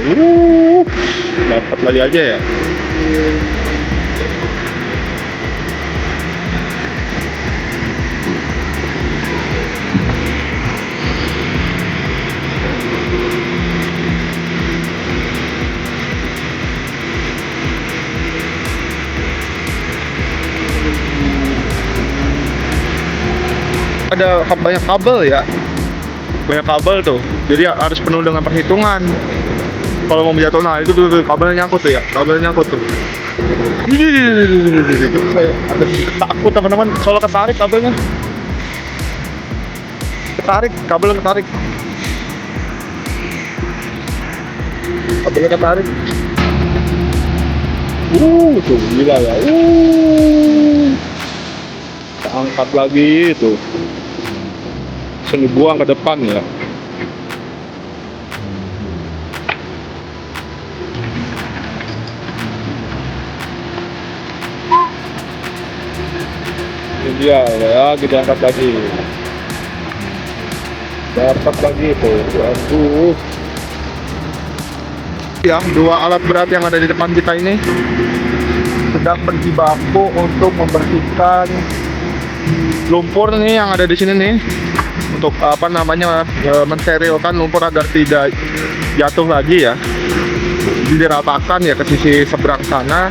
tuh. Dapat lagi aja ya. Ada banyak kabel ya, banyak kabel tuh, jadi harus penuh dengan perhitungan kalau mau menjatuh. Nah itu tuh kabelnya nyangkut tuh ya, kabelnya nyangkut tuh. Ada sedikit takut teman-teman, soalnya ketarik kabelnya, kabelnya ketarik, tuh gila ya. Angkat lagi itu, seni buang ke depan ya. Ini dia ya, kita angkat lagi, dapat lagi itu. Aduh ya, dua alat berat yang ada di depan kita ini sedang berjibaku untuk membersihkan lumpur nih yang ada di sini nih, untuk apa namanya, mensterilkan lumpur agar tidak jatuh lagi ya. Jadi diratakan ya ke sisi seberang sana.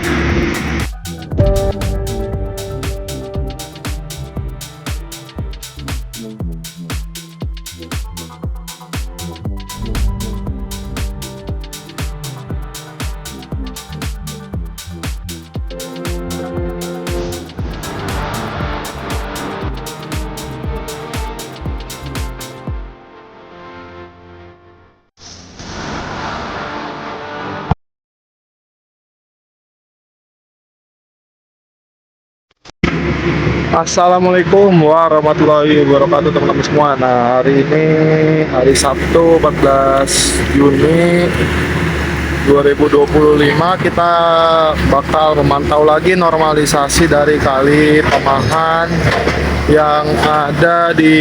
Assalamualaikum warahmatullahi wabarakatuh teman-teman semua. Nah hari ini hari Sabtu 14 Juni 2025, kita bakal memantau lagi normalisasi dari kali Pemahan yang ada di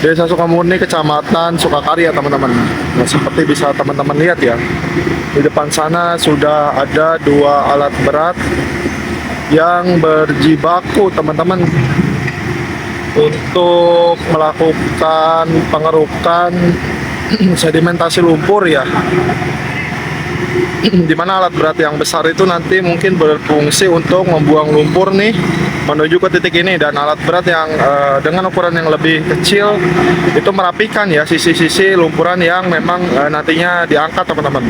Desa Sukamurni, Kecamatan Sukakarya teman-teman. Nah seperti bisa teman-teman lihat ya, di depan sana sudah ada dua alat berat yang berjibaku teman-teman untuk melakukan pengerukan sedimentasi lumpur ya, dimana alat berat yang besar itu nanti mungkin berfungsi untuk membuang lumpur nih menuju ke titik ini, dan alat berat yang dengan ukuran yang lebih kecil itu merapikan ya sisi-sisi lumpuran yang memang nantinya diangkat teman-teman.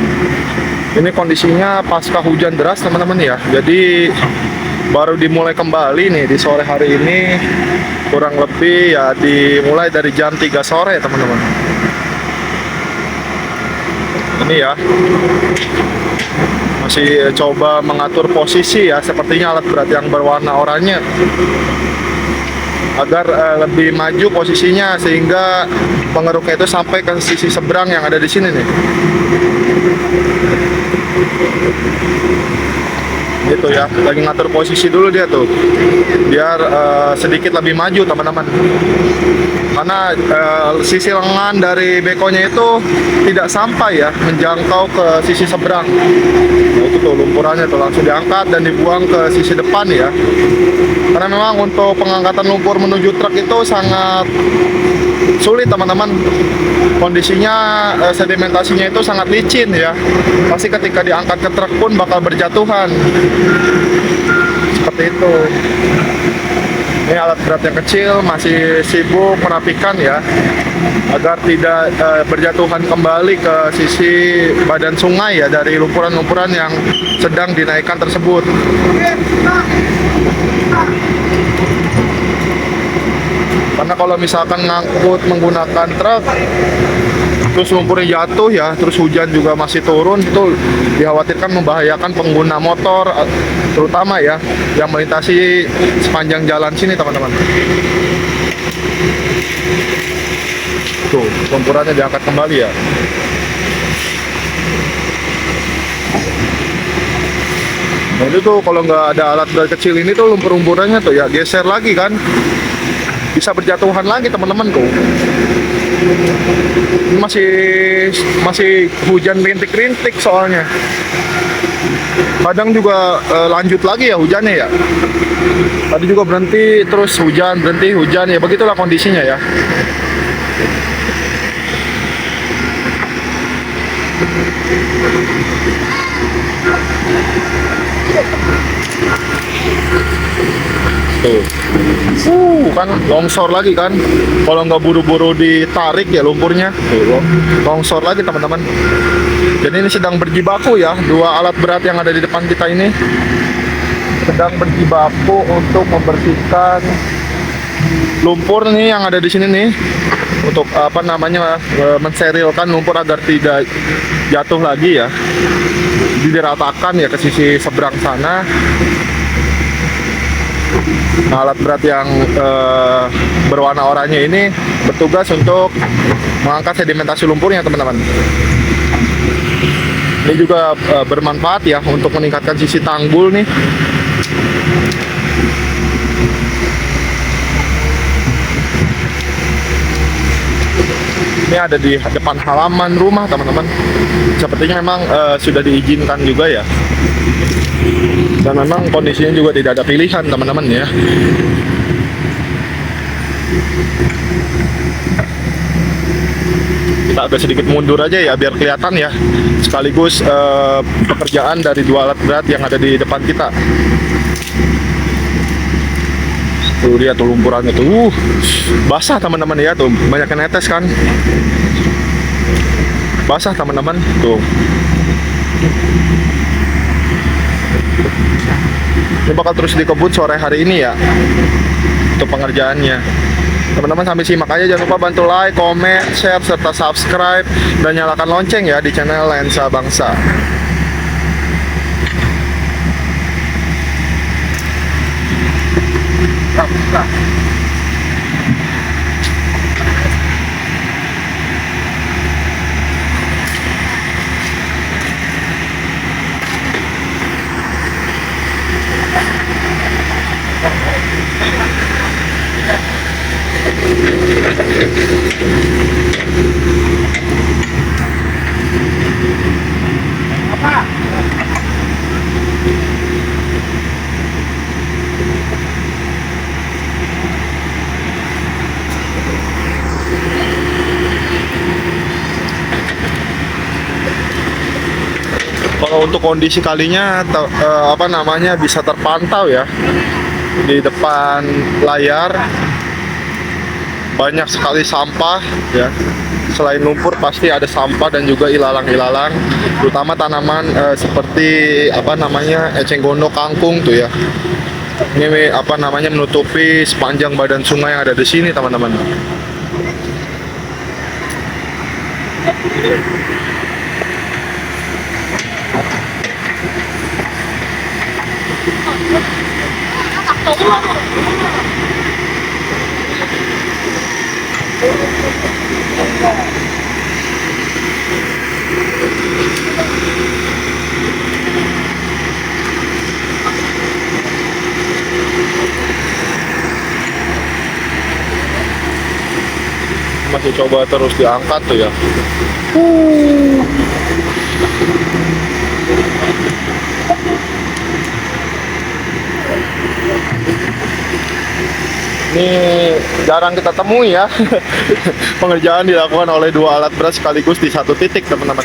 Ini kondisinya pasca hujan deras teman-teman ya, jadi baru dimulai kembali nih di sore hari ini, kurang lebih ya dimulai dari jam 3 sore teman-teman. Ini ya, masih coba mengatur posisi ya, sepertinya alat berat yang berwarna oranye agar lebih maju posisinya sehingga pengeruknya itu sampai ke sisi seberang yang ada di sini nih. Gitu ya, lagi ngatur posisi dulu dia tuh biar sedikit lebih maju teman-teman, karena sisi lengan dari bekonya itu tidak sampai ya menjangkau ke sisi seberang. Nah, itu tuh lumpurannya tuh langsung diangkat dan dibuang ke sisi depan ya, karena memang untuk pengangkatan lumpur menuju truk itu sangat sulit teman-teman. Kondisinya sedimentasinya itu sangat licin ya, pasti ketika diangkat ke truk pun bakal berjatuhan seperti itu. Ini alat berat yang kecil masih sibuk merapikan ya, agar tidak berjatuhan kembali ke sisi badan sungai ya dari lumpuran-lumpuran yang sedang dinaikkan tersebut. Karena kalau misalkan ngangkut menggunakan truk terus lumpurnya jatuh ya, terus hujan juga masih turun, itu dikhawatirkan membahayakan pengguna motor terutama ya yang melintasi sepanjang jalan sini teman-teman. Tuh lumpurannya diangkat kembali ya. Nah itu tuh kalau nggak ada alat berat kecil ini tuh lumpur-lumpurannya tuh ya geser lagi kan. bisa berjatuhan lagi teman-teman tuh. Ini masih hujan rintik-rintik soalnya. Kadang juga lanjut lagi ya hujannya ya. Tadi juga berhenti terus hujan, berhenti hujan, ya begitulah kondisinya ya. Tuh. Kan longsor lagi kan. Kalau nggak buru-buru ditarik ya lumpurnya. Tuh, longsor lagi teman-teman. Jadi ini sedang berjibaku ya, dua alat berat yang ada di depan kita ini sedang berjibaku untuk membersihkan lumpur nih yang ada di sini nih, untuk apa namanya, mensterilkan lumpur agar tidak jatuh lagi ya. Jadi diratakan ya ke sisi seberang sana. Nah, alat berat yang berwarna oranye ini bertugas untuk mengangkat sedimentasi lumpurnya teman-teman. Ini juga bermanfaat ya untuk meningkatkan sisi tanggul nih. Ini ada di depan halaman rumah teman-teman. Sepertinya memang sudah diizinkan juga ya. Dan memang kondisinya juga tidak ada pilihan teman-teman ya. Kita agak sedikit mundur aja ya biar kelihatan ya, sekaligus pekerjaan dari dua alat berat yang ada di depan kita. Tuh lihat tuh lumpurannya tuh, basah teman-teman ya, tuh banyak yang netes kan, basah teman-teman tuh. Ini bakal terus dikebut sore hari ini ya untuk pengerjaannya. Teman-teman sambil simak aja, jangan lupa bantu like, comment, share, serta subscribe dan nyalakan lonceng ya di channel Lensa Bangsa. Kalau untuk kondisi kalinya apa namanya bisa terpantau ya di depan layar, banyak sekali sampah ya. Selain lumpur pasti ada sampah dan juga ilalang-ilalang, terutama tanaman seperti apa namanya eceng gondok, kangkung tuh ya. Ini apa namanya menutupi sepanjang badan sungai yang ada di sini teman-teman. Masih coba terus diangkat tuh ya. Ini jarang kita temui ya. Pengerjaan dilakukan oleh dua alat berat sekaligus di satu titik teman-teman.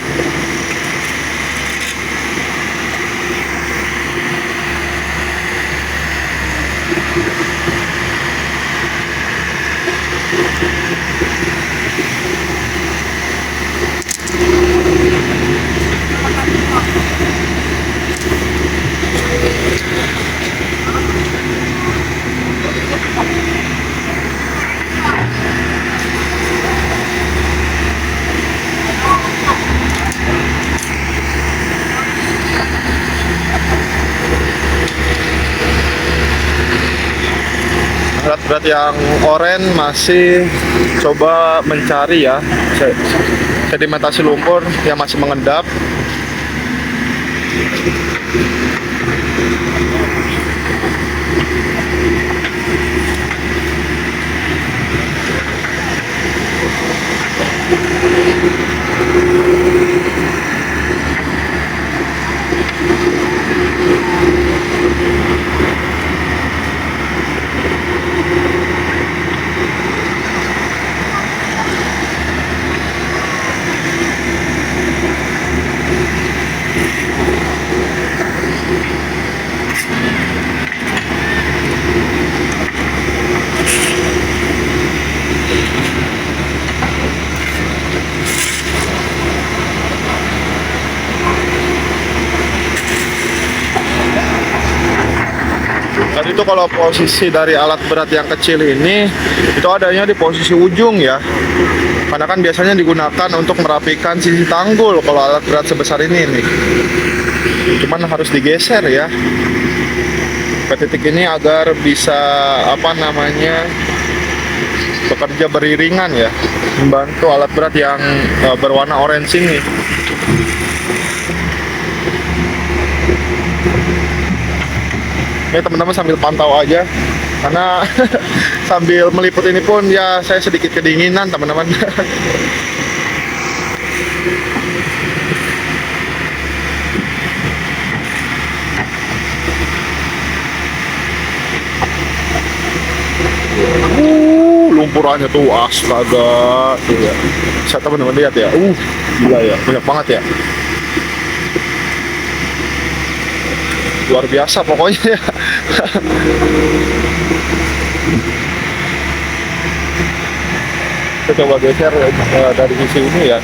Alat-berat yang oranye masih coba mencari ya sedimentasi lumpur yang masih mengendap. Dan itu kalau posisi dari alat berat yang kecil ini, itu adanya di posisi ujung ya. Karena kan biasanya digunakan untuk merapikan sisi tanggul kalau alat berat sebesar ini nih. Cuman harus digeser ya ke titik ini agar bisa apa namanya bekerja beriringan ya, membantu alat berat yang berwarna orange ini. Ini teman-teman sambil pantau aja karena sambil meliput ini pun ya saya sedikit kedinginan teman-teman. Lumpurannya tuh astaga tuh ya. Bisa teman-teman lihat ya. Gila ya, banyak banget ya. Luar biasa pokoknya ya. Kita coba geser dari sisi ini ya.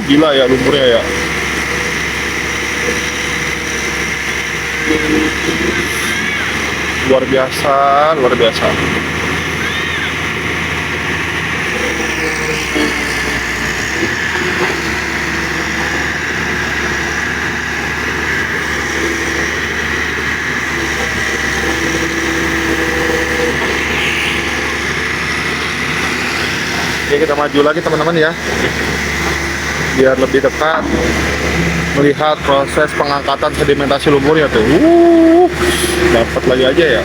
Gila ya lumpurnya ya. Luar biasa, luar biasa. Oke, kita maju lagi teman-teman ya, biar lebih dekat melihat proses pengangkatan sedimentasi lumpurnya tuh. Dapat lagi aja ya.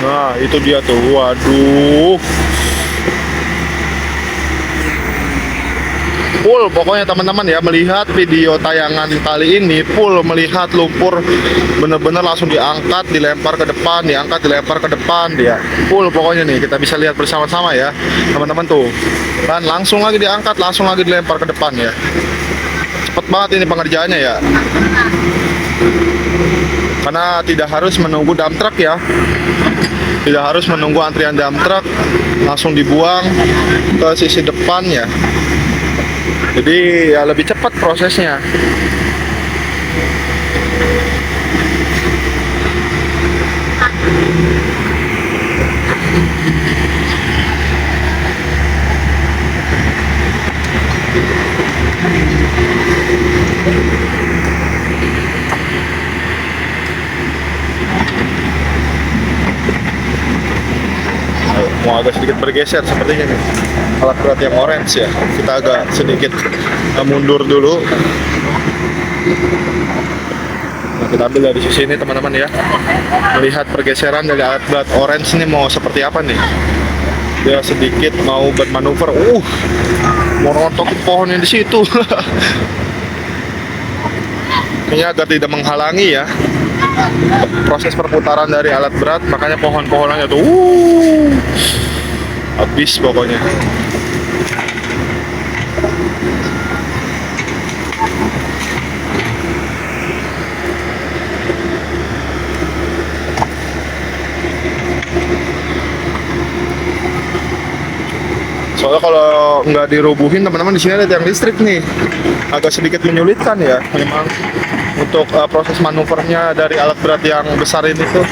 Nah, itu dia tuh. Waduh. Full pokoknya teman-teman ya, melihat video tayangan kali ini full melihat lumpur bener-bener langsung diangkat, dilempar ke depan, diangkat, dilempar ke depan dia. Full pokoknya nih, kita bisa lihat bersama-sama ya, teman-teman tuh. Dan langsung lagi diangkat, langsung lagi dilempar ke depan ya. Cepet banget ini pengerjaannya ya. Karena tidak harus menunggu dump truck ya. Tidak harus menunggu antrian dump truck, langsung dibuang ke sisi depan ya. Jadi ya lebih cepat prosesnya. Mau agak sedikit bergeser sepertinya nih alat berat yang orange ya. Kita agak sedikit mundur dulu. Nah, kita ambil dari sisi ini teman-teman ya, melihat pergeseran dari alat berat orange ini mau seperti apa nih. Dia sedikit mau bermanuver, mau rontokin pohon yang di situ. Kayaknya agar tidak menghalangi ya proses perputaran dari alat berat, makanya pohon-pohonannya tuh habis pokoknya. Soalnya kalau nggak dirubuhin teman-teman, di sini ada tiang listrik nih, agak sedikit menyulitkan ya memang untuk proses manuvernya dari alat berat yang besar ini tuh.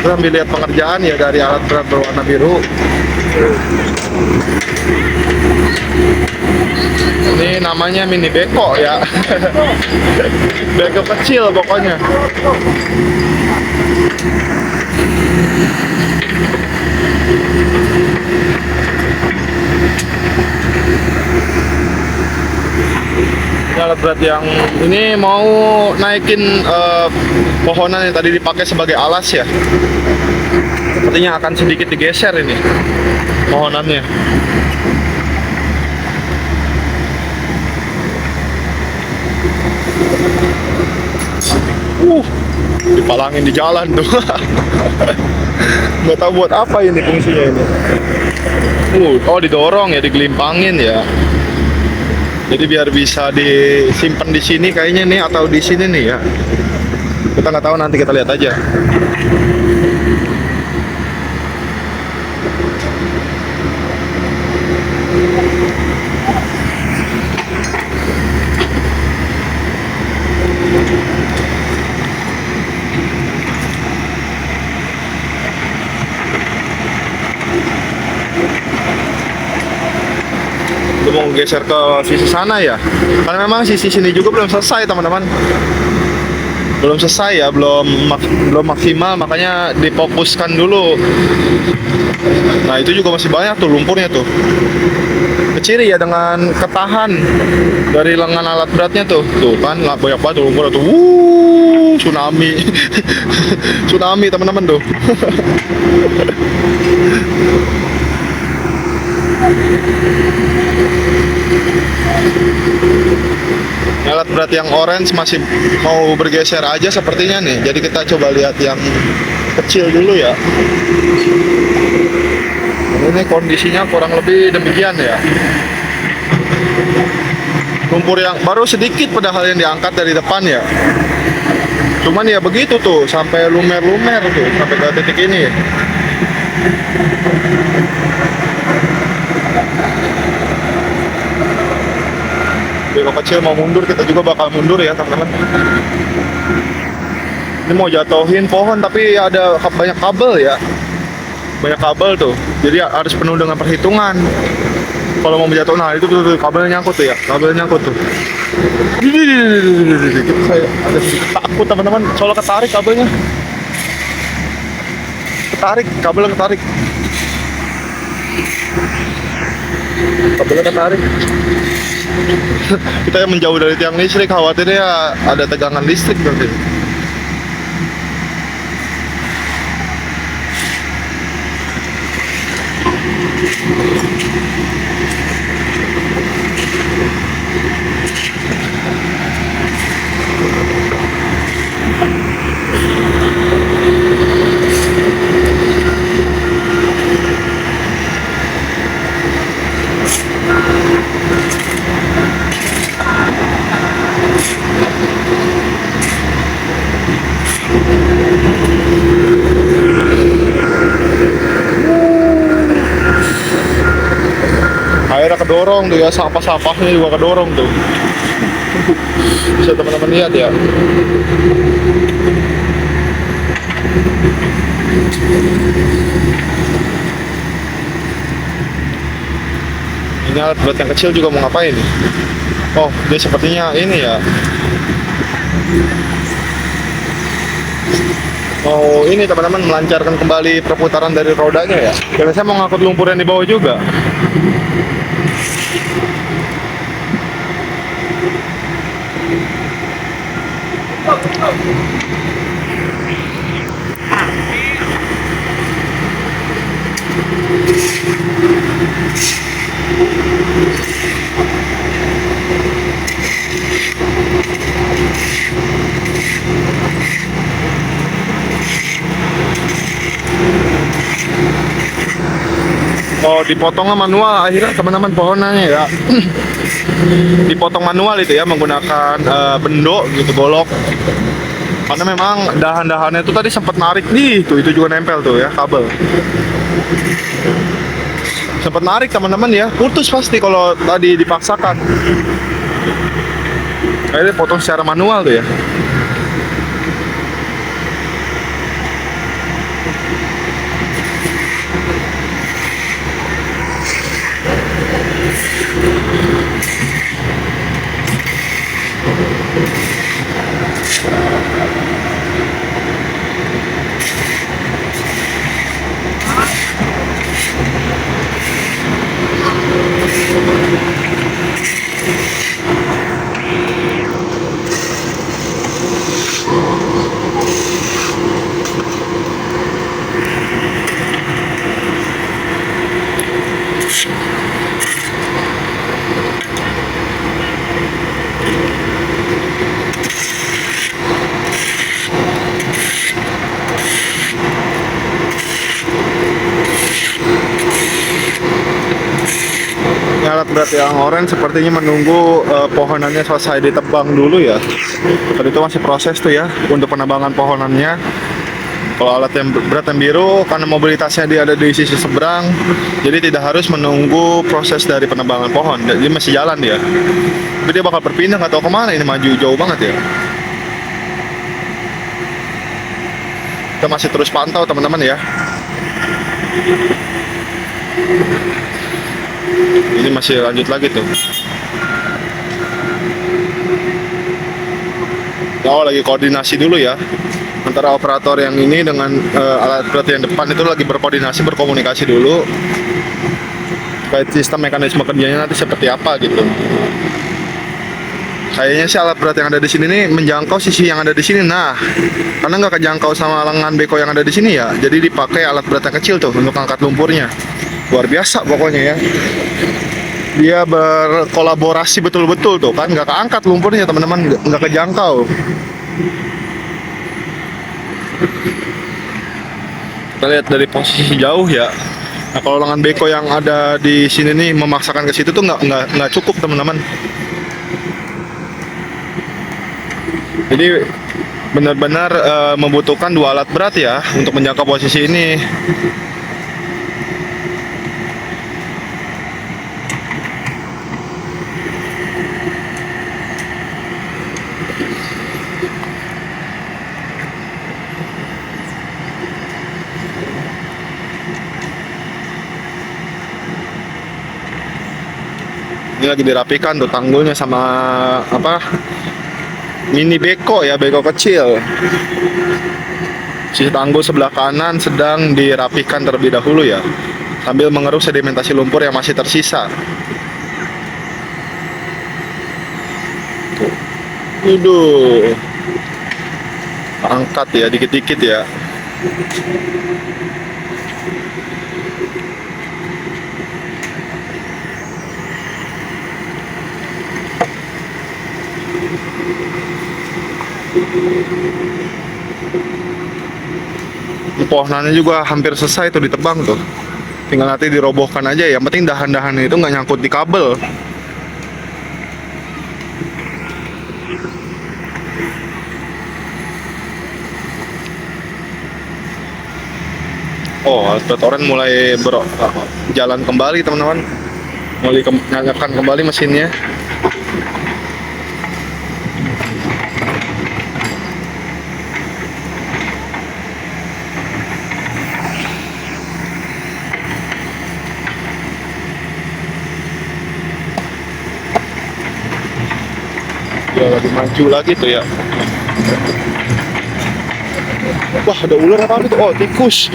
Kita sambil lihat pengerjaan ya dari alat berat berwarna biru. Ini namanya mini beko ya. Beko kecil pokoknya. Ini alat berat yang ini mau naikin pohonan yang tadi dipakai sebagai alas ya. Sepertinya akan sedikit digeser ini pohonannya. Dipalangin di jalan tuh. Nggak tahu buat apa ini fungsinya ini. Oh didorong ya, digelimpangin ya. Jadi biar bisa disimpan di sini kayaknya nih, atau di sini nih ya. Kita nggak tahu, nanti kita lihat aja. Mau geser ke sisi sana ya, karena memang sisi sini juga belum selesai teman-teman, belum selesai ya, belum maksimal, makanya difokuskan dulu. Nah itu juga masih banyak tuh lumpurnya tuh, keciri ya dengan ketahan dari lengan alat beratnya tuh kan banyak banget lumpur tuh. Tsunami. Tsunami teman-teman tuh. Alat berat yang orange masih mau bergeser aja sepertinya nih. Jadi kita coba lihat yang kecil dulu ya. Ini kondisinya kurang lebih demikian ya. Lumpur yang baru sedikit padahal yang diangkat dari depan ya. Cuman ya begitu tuh, sampai lumer-lumer tuh, sampai ke titik ini. Beko kecil mau mundur, kita juga bakal mundur ya teman-teman. Ini mau jatuhin pohon tapi ada banyak kabel ya, banyak kabel tuh, jadi harus penuh dengan perhitungan kalau mau menjatuhin. Nah itu tuh kabelnya nyangkut tuh ya, kabelnya nyangkut tuh. Saya ada sedikit takut teman-teman, soalnya ketarik kabelnya, kabelnya ketarik. Kita yang menjauh dari tiang listrik, khawatirnya ada tegangan listrik nanti. Akhirnya kedorong tuh ya, sampah-sampahnya juga kedorong tuh. Bisa teman-teman lihat ya. Ini alat berat yang kecil juga mau ngapain? Oh, dia sepertinya ini ya. Mau ini teman-teman, melancarkan kembali perputaran dari rodanya ya. Karena saya mau ngangkut lumpur yang di bawah juga. Oh, dipotongnya manual akhirnya teman-teman pohonannya ya. Dipotong manual itu ya, menggunakan bendok gitu, golok. Karena memang dahan-dahannya itu tadi sempat narik nih, tuh itu juga nempel tuh ya kabel. Sempat narik teman-teman ya, putus pasti kalau tadi dipaksakan. Akhirnya potong secara manual tuh ya. Alat berat yang orange sepertinya menunggu pohonannya selesai ditebang dulu ya. Tadi itu masih proses tuh ya untuk penebangan pohonannya. Kalau alat yang berat yang biru karena mobilitasnya dia ada di sisi seberang, jadi tidak harus menunggu proses dari penebangan pohon. Jadi masih jalan dia. Tapi dia bakal berpindah atau kemana ini, maju jauh banget ya. Kita masih terus pantau teman-teman ya. Ini masih lanjut lagi tuh. Oh, lagi koordinasi dulu ya antara operator yang ini dengan alat berat yang depan, itu lagi berkoordinasi, berkomunikasi dulu terkait sistem mekanisme kerjanya nanti seperti apa gitu. Kayaknya sih alat berat yang ada di sini nih menjangkau sisi yang ada di sini. Nah, karena nggak kejangkau sama lengan beko yang ada di sini ya, jadi dipakai alat berat yang kecil tuh untuk angkat lumpurnya. Luar biasa pokoknya ya. Dia berkolaborasi betul-betul tuh kan, nggak keangkat lumpurnya teman-teman, nggak kejangkau. Kita lihat dari posisi jauh ya. Nah, kalau lengan beko yang ada di sini nih memaksakan ke situ tuh nggak cukup teman-teman. Jadi benar-benar membutuhkan dua alat berat ya untuk menjangkau posisi ini. Ini lagi dirapikan tuh tanggulnya sama apa, mini beko ya, beko kecil. Sisi tanggul sebelah kanan sedang dirapikan terlebih dahulu ya, sambil mengeruk sedimentasi lumpur yang masih tersisa. Waduh, angkat ya dikit-dikit ya. Pohonannya juga hampir selesai tuh ditebang tuh, tinggal nanti dirobohkan aja. Yang penting dahan-dahannya itu nggak nyangkut di kabel. Oh, alat oren mulai jalan kembali teman-teman, mulai nyalakan kembali mesinnya. Ya lagi maju lagi tuh ya. Wah, ada ular apa itu? Oh, tikus.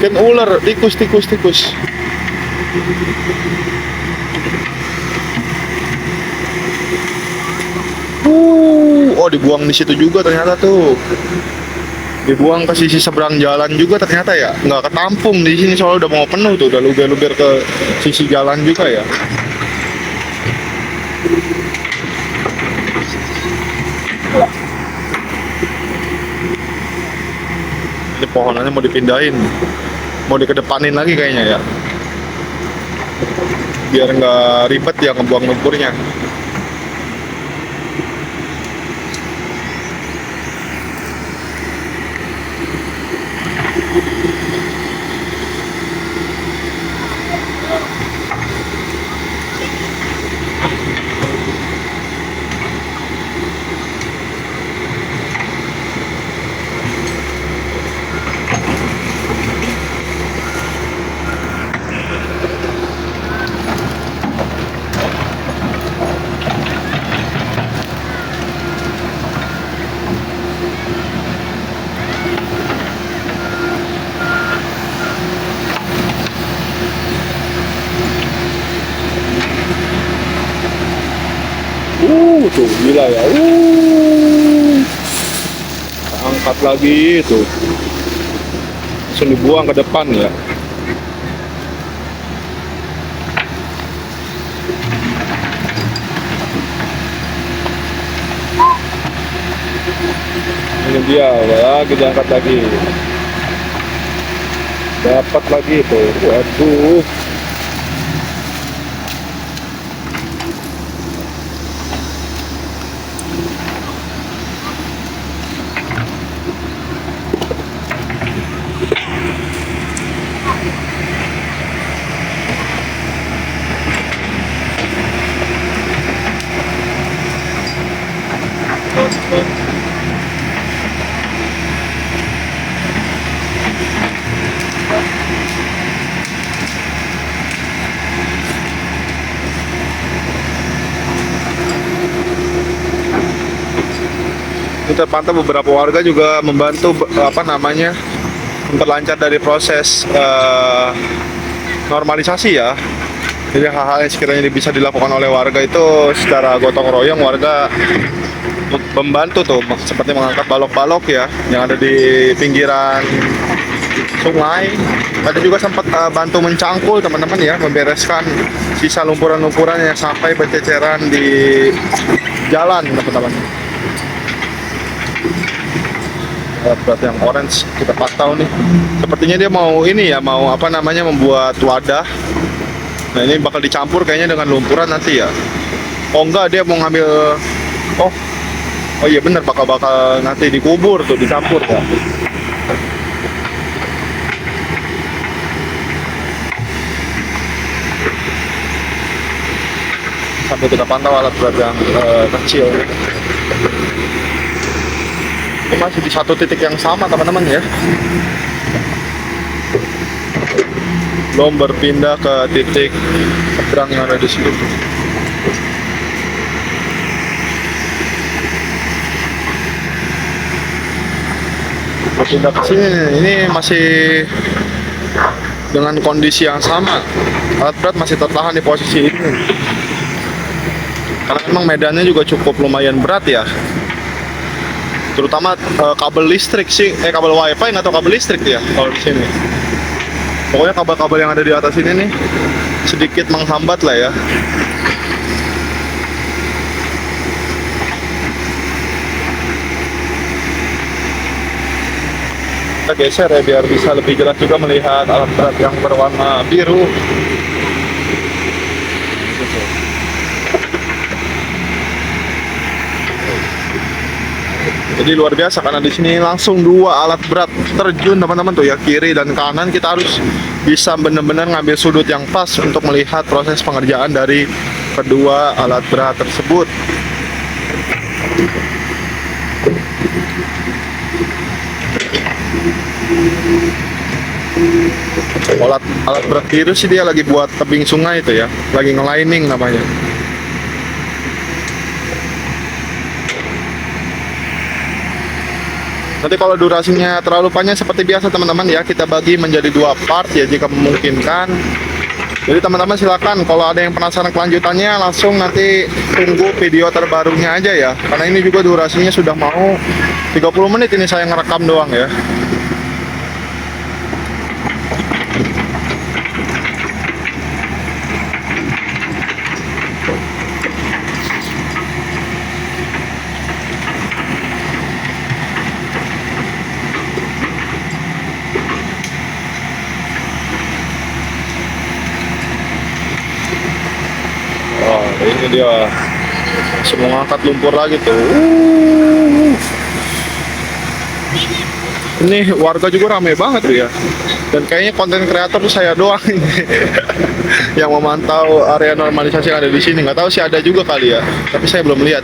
Kan ular, tikus. Oh, dibuang di situ juga ternyata tuh. Dibuang ke sisi seberang jalan juga ternyata ya. Nggak ketampung di sini soalnya udah mau penuh tuh, udah luber-luber ke sisi jalan juga ya. Ini pohonannya mau dipindahin, mau dikedepanin lagi kayaknya ya, biar nggak ribet ya ngebuang lumpurnya. tuh gila ya. Angkat lagi itu. Langsung dibuang ke depan ya. Ini dia, lagi diangkat lagi. Dapat lagi itu. Waduh. Kita pantau beberapa warga juga membantu apa namanya memperlancar dari proses normalisasi ya. Jadi hal-hal yang sekiranya bisa dilakukan oleh warga itu secara gotong royong, warga membantu tuh seperti mengangkat balok-balok ya yang ada di pinggiran sungai. Tadi juga sempat bantu mencangkul teman-teman ya, membereskan sisa lumpuran-lumpuran yang sampai berceceran di jalan teman-teman. Berat yang orange kita pantau nih, sepertinya dia mau ini ya, mau apa namanya membuat wadah. Nah ini bakal dicampur kayaknya dengan lumpuran nanti ya. Oh enggak, dia mau ngambil, oh iya bener, bakal nanti dikubur tuh, dicampur ya. Sampai kita pantau alat berat yang kecil. Ini masih di satu titik yang sama teman-teman ya. Belum berpindah ke titik seberang yang ada di situ. Berpindah ke sini, ini masih dengan kondisi yang sama. Alat berat masih tertahan di posisi ini. Karena memang medannya juga cukup lumayan berat ya. Terutama kabel listrik sih, kabel wifi atau kabel listrik ya kalau di sini. Pokoknya kabel-kabel yang ada di atas ini nih sedikit menghambat lah ya. Kita geser ya biar bisa lebih jelas juga melihat alat berat yang berwarna biru. Jadi luar biasa karena di sini langsung dua alat berat terjun teman-teman tuh ya, kiri dan kanan. Kita harus bisa benar-benar ngambil sudut yang pas untuk melihat proses pengerjaan dari kedua alat berat tersebut. Alat berat biru sih dia lagi buat tebing sungai itu ya, lagi ngelining namanya. Nanti kalau durasinya terlalu panjang seperti biasa teman-teman ya, kita bagi menjadi dua part ya jika memungkinkan. Jadi teman-teman silakan kalau ada yang penasaran kelanjutannya langsung nanti tunggu video terbarunya aja ya. Karena ini juga durasinya sudah mau 30 menit ini saya ngerekam doang ya. Ini dia semua ngangkat lumpur lagi tuh. Ini warga juga rame banget tuh ya. Dan kayaknya konten kreator tuh saya doang ini yang memantau area normalisasi yang ada di sini. Nggak tahu sih ada juga kali ya, tapi saya belum lihat.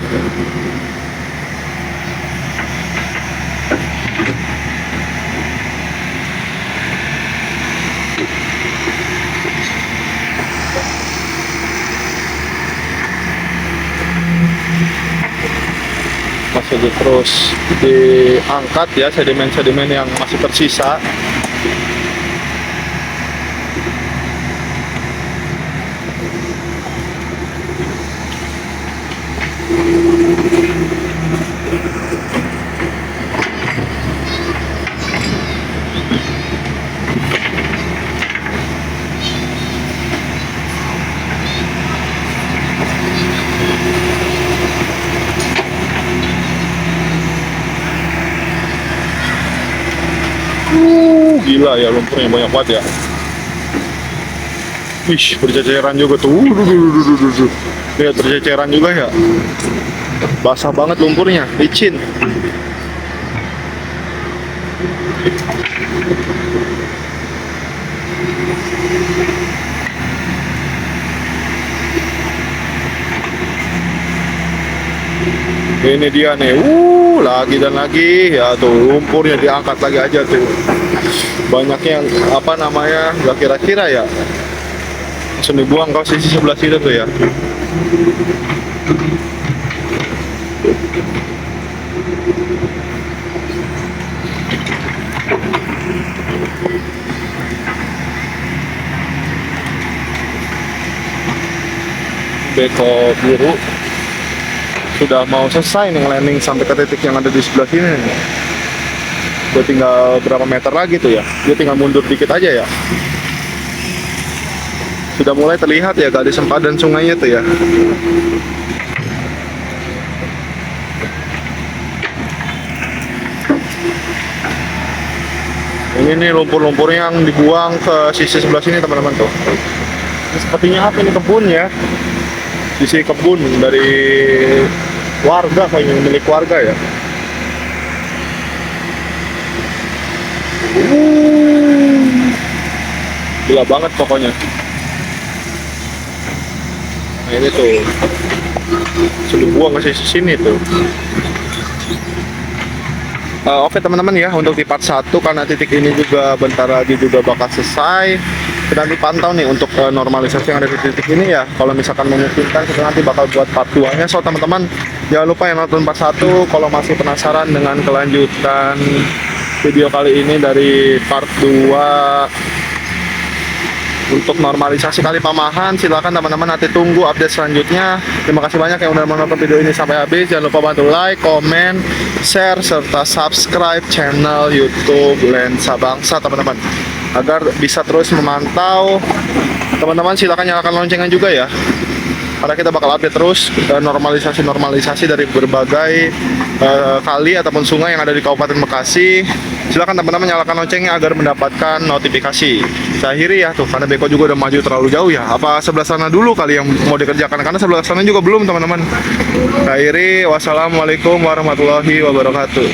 Masih terus diangkat ya sedimen-sedimen yang masih tersisa. Gila ya, lumpurnya banyak banget ya. Wih, berceceran juga tuh. Lihat berceceran juga ya. Basah banget lumpurnya, licin. Ini dia nih, lagi dan lagi ya tuh lumpurnya diangkat lagi aja tuh. Banyak yang apa namanya, nggak kira-kira ya. Langsung dibuang ke sisi sebelah sini tuh ya. Beko biru sudah mau selesai nih landing sampai ke titik yang ada di sebelah sini nih. Udah tinggal berapa meter lagi tuh ya, dia tinggal mundur dikit aja ya. Sudah mulai terlihat ya garis sempadan sungainya tuh ya. Ini nih lumpur-lumpur yang dibuang ke sisi sebelah sini teman-teman tuh. Ini sepertinya apa ini, kebun ya, sisi kebun dari warga, kayaknya milik warga ya. Gila banget pokoknya. Nah ini tuh sudah buang ke sisi sini tuh. Oke teman-teman ya, untuk di part 1 karena titik ini juga bentar lagi juga bakal selesai. Kita nanti pantau nih untuk normalisasi yang ada di titik ini ya. Kalau misalkan memungkinkan kita nanti bakal buat part 2 nya. So teman-teman jangan lupa yang nonton part 1 kalau masih penasaran dengan kelanjutan video kali ini dari part 2 untuk normalisasi Kali Pamahan, silakan teman-teman nanti tunggu update selanjutnya. Terima kasih banyak yang udah menonton video ini sampai habis. Jangan lupa bantu like, komen, share, serta subscribe channel YouTube Lensa Bangsa teman-teman, agar bisa terus memantau. Teman-teman silakan nyalakan loncengnya juga ya, karena kita bakal update terus normalisasi dari berbagai kali ataupun sungai yang ada di Kabupaten Bekasi. Silakan teman-teman nyalakan loncengnya agar mendapatkan notifikasi. Saya akhiri ya tuh, karena Beko juga udah maju terlalu jauh ya. Apa sebelah sana dulu kali yang mau dikerjakan, karena sebelah sana juga belum teman-teman. Saya akhiri, wassalamualaikum warahmatullahi wabarakatuh.